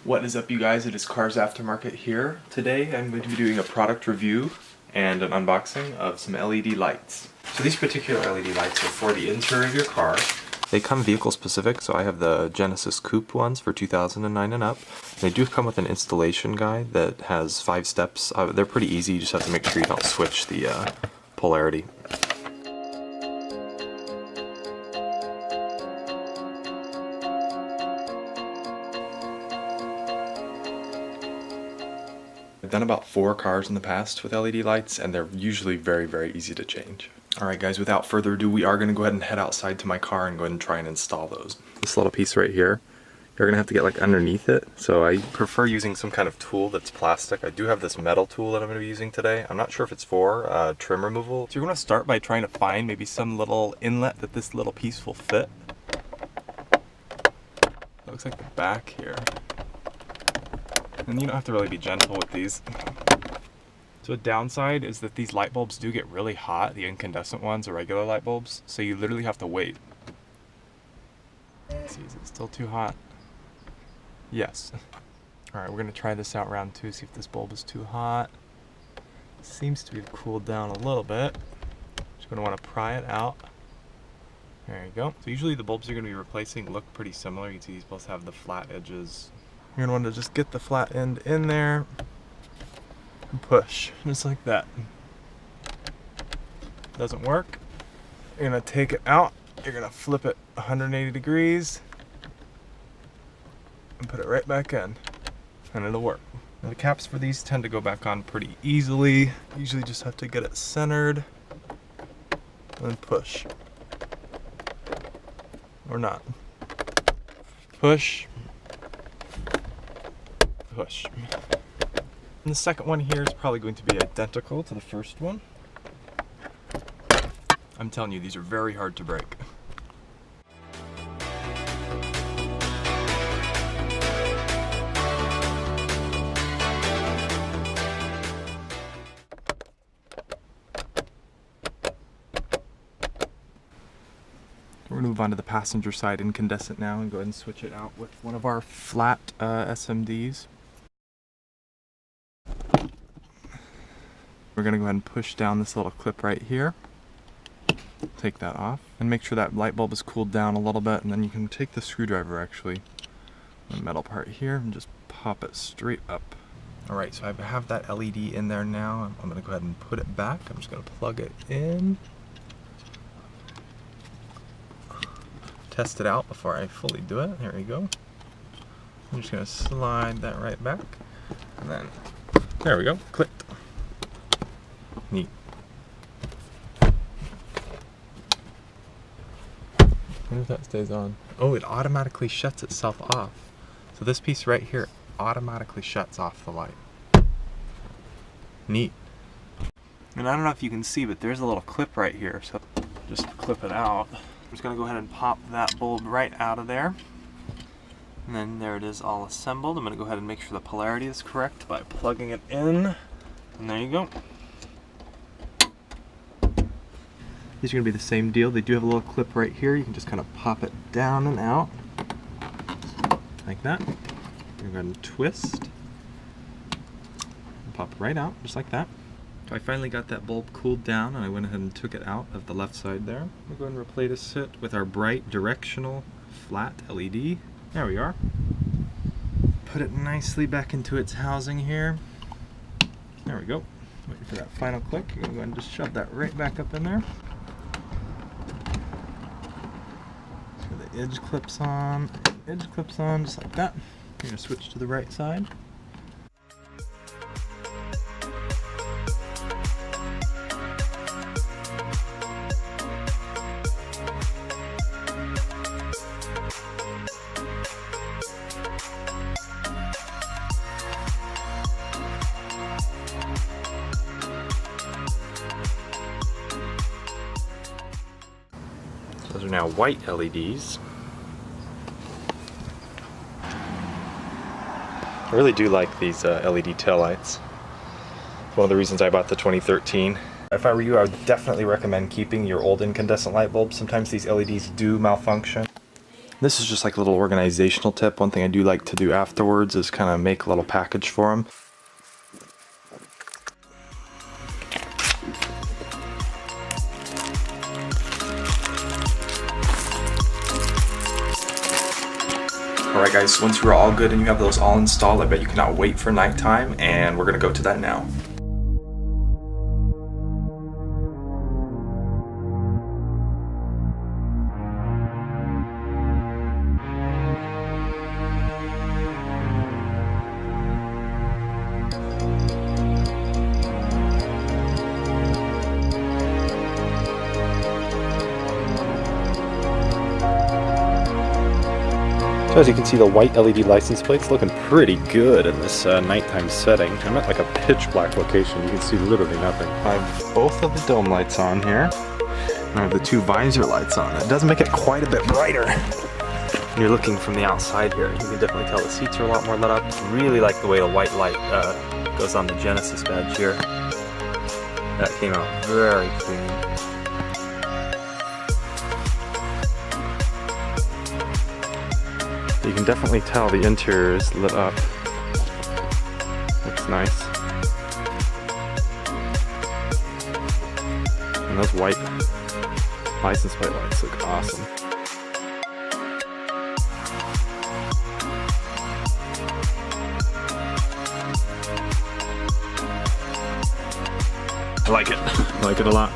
What is up, you guys? It is Cars Aftermarket here. Today I'm going to be doing a product review and an unboxing of some LED lights. So these particular LED lights are for the interior of your car. They come vehicle specific, so I have the Genesis Coupe ones for 2009 and up. They do come with an installation guide that has 5 steps. They're pretty easy, you just have to make sure you don't switch the polarity. I've done about 4 cars in the past with LED lights, and they're usually very easy to change. Alright guys, without further ado, we are going to go ahead and head outside to my car and go ahead and try and install those. This little piece right here, you're going to have to get like underneath it, so I prefer using some kind of tool that's plastic. I do have this metal tool that I'm going to be using today. I'm not sure if it's for trim removal. So you're going to start by trying to find maybe some little inlet that this little piece will fit. It looks like the back here. And you don't have to really be gentle with these. So a downside is that these light bulbs do get really hot, the incandescent ones or regular light bulbs, so you literally have to wait. Let's see, is it still too hot? Yes. Alright, we're going to try this out round 2, see if this bulb is too hot. It seems to be cooled down a little bit. Just going to want to pry it out. There you go. So usually the bulbs you're going to be replacing look pretty similar. You can see these both have the flat edges. You're going to want to just get the flat end in there and push, just like that. Doesn't work. You're going to take it out. You're going to flip it 180 degrees and put it right back in, and it'll work. Now, the caps for these tend to go back on pretty easily. You usually just have to get it centered and push. Or not. Push. Push. And the second one here is probably going to be identical to the first one. I'm telling you, these are very hard to break. We're going to move on to the passenger side incandescent now and go ahead and switch it out with one of our flat SMDs. We're going to go ahead and push down this little clip right here. Take that off and make sure that light bulb is cooled down a little bit, and then you can take the screwdriver actually, the metal part here, and just pop it straight up. Alright, so I have that LED in there now. I'm going to go ahead and put it back. I'm just going to plug it in. Test it out before I fully do it. There we go. I'm just going to slide that right back, and then there we go, clicked. Neat. What if that stays on? Oh, it automatically shuts itself off. So this piece right here automatically shuts off the light. Neat. And I don't know if you can see, but there's a little clip right here, so just clip it out. I'm just going to go ahead and pop that bulb right out of there. And then there it is, all assembled. I'm going to go ahead and make sure the polarity is correct by plugging it in. And there you go. These are going to be the same deal. They do have a little clip right here. You can just kind of pop it down and out. Like that. You're going to twist. And pop it right out, just like that. So I finally got that bulb cooled down, and I went ahead and took it out of the left side there. We're going to replace it with our bright directional flat LED. There we are. Put it nicely back into its housing here. There we go. Waiting for that final click. You're going to go ahead and just shove that right back up in there. So the edge clips on, just like that. You're going to switch to the right side. Those are now white LEDs. I really do like these LED taillights. One of the reasons I bought the 2013. If I were you, I would definitely recommend keeping your old incandescent light bulbs. Sometimes these LEDs do malfunction. This is just like a little organizational tip. One thing I do like to do afterwards is kind of make a little package for them. Alright guys, so once you're all good and you have those all installed, I bet you cannot wait for nighttime, and we're gonna go to that now. So as you can see, the white LED license plate's looking pretty good in this nighttime setting. I'm at like a pitch black location. You can see literally nothing. I have both of the dome lights on here. And I have the two visor lights on. It does make it quite a bit brighter. When you're looking from the outside here, you can definitely tell the seats are a lot more lit up. Really like the way the white light goes on the Genesis badge here. That came out very clean. You can definitely tell the interior is lit up. Looks nice. And those white license plate lights look awesome. I like it. I like it a lot.